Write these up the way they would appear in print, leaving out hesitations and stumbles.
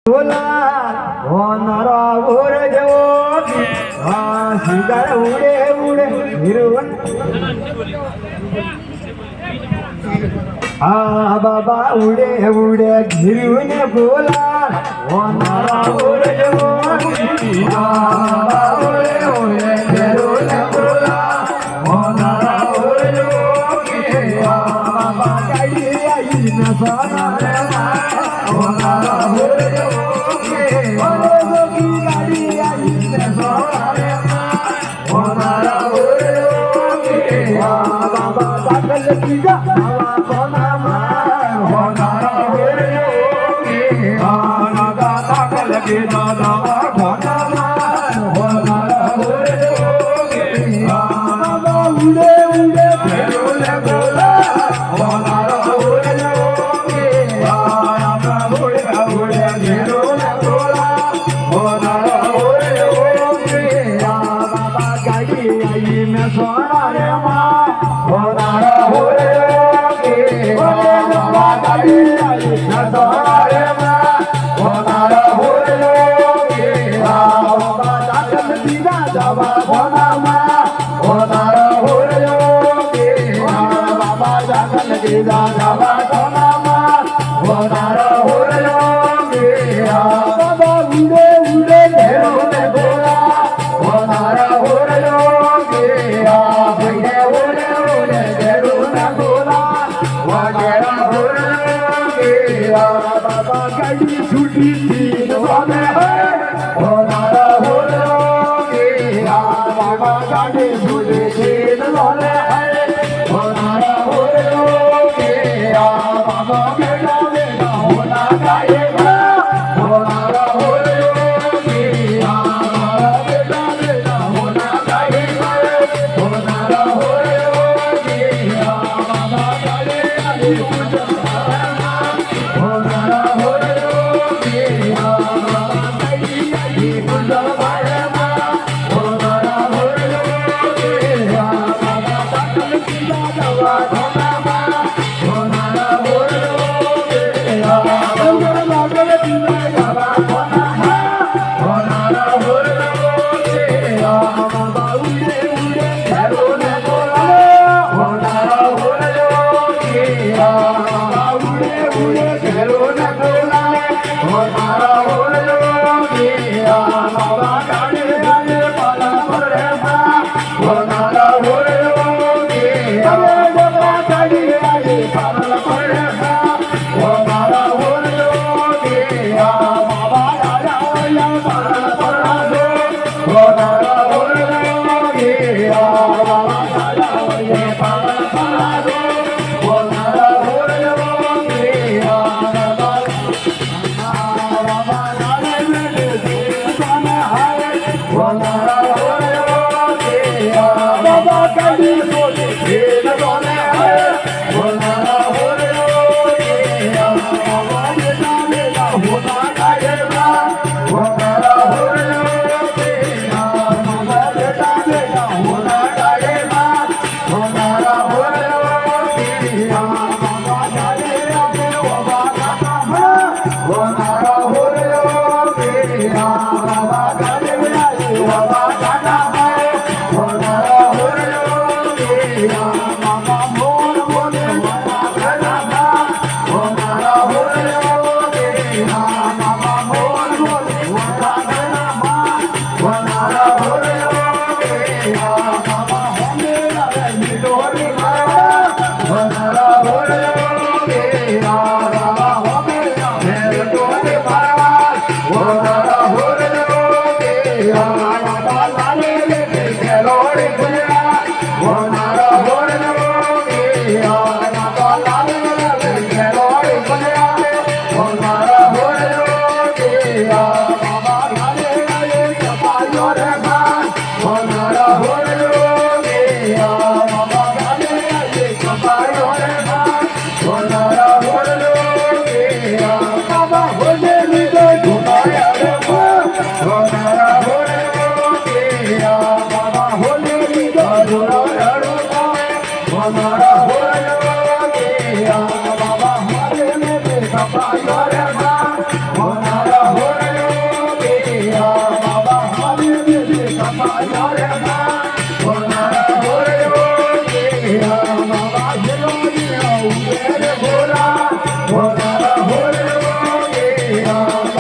बोला होणारा ओर देवो शिकार उडे उडे हिरवण बाबा उडे उडे हिरवण बोला होणारा ओर देवो बाबा उडे उडे हिरवण बोला होणारा ओर देवो बाबा काही आई नसाना होणारा ओर देवो की गाडी आई नसाना होणारा ओर देवो बाबा दाखल की जा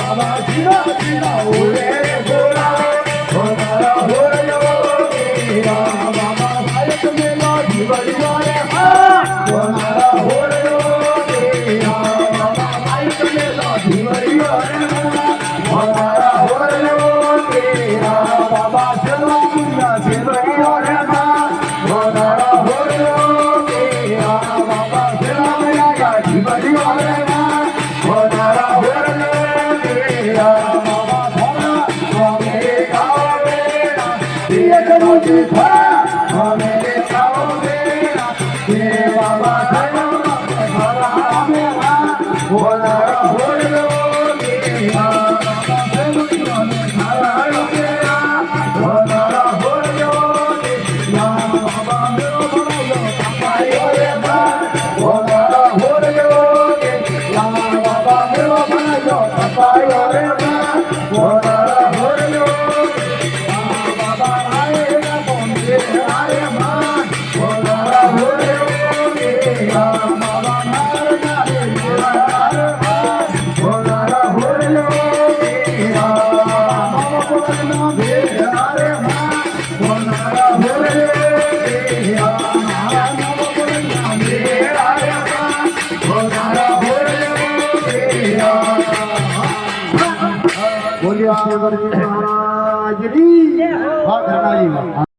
बाबा जीना जीना ओरे बोला होनारा होरयो मीरा बाबा भायक मेला जीवरिया रे होनारा होरयो मीरा बाबा भायक मेला जीवरिया रे होनारा होरयो मीरा बाबा चलो दुनिया जीवरिया रे होनारा होरयो मीरा बाबा चलो मेला जीवरिया रे होनारा होरयो मीरा बाबा धरा स्वामी गावेना दिया करू जी धरा स्वामी गावेना हे बाबा धरा धरा मेला होनारा होरयो मीरा बाबा चलो स्वामी धरा मेला होनारा होरयो मीरा बाबा मेरो बनायो पायो रे होनारा होरयो मीरा बाबा मेरो बनायो पायो रे होनारा होरयो बाबा आए ना बोंदे आए होनारा होरयो मीरा बाबा मार जाए होनारा होरयो मीरा बाबा बोलना मेरे आरे होनारा होरयो मीरा बाबा बोलना मेरे आरे होनारा होरयो मीरा बोलिए महाराज जी। हाँ, धरना जी।